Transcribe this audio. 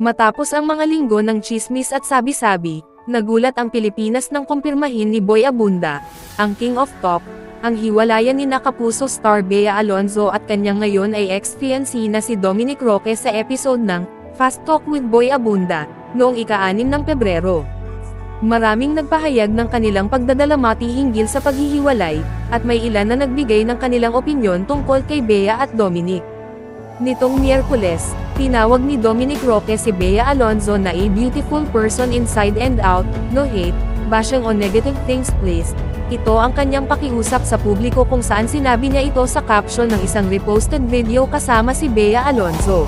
Matapos ang mga linggo ng tsismis at sabi-sabi, nagulat ang Pilipinas nang kumpirmahin ni Boy Abunda, ang King of Top, ang hiwalayan ni Kapuso star Bea Alonzo at kanyang ngayon ay ex-fiancé na si Dominic Roque sa episode ng Fast Talk with Boy Abunda, noong ika-6 ng Pebrero. Maraming nagpahayag ng kanilang pagdadalamati hinggil sa paghihiwalay, at may ilan na nagbigay ng kanilang opinyon tungkol kay Bea at Dominic. Nitong Miyerkules, tinawag ni Dominic Roque si Bea Alonzo na a beautiful person inside and out, no hate, bashing on negative things please. Ito ang kanyang pakiusap sa publiko kung saan sinabi niya ito sa caption ng isang reposted video kasama si Bea Alonzo.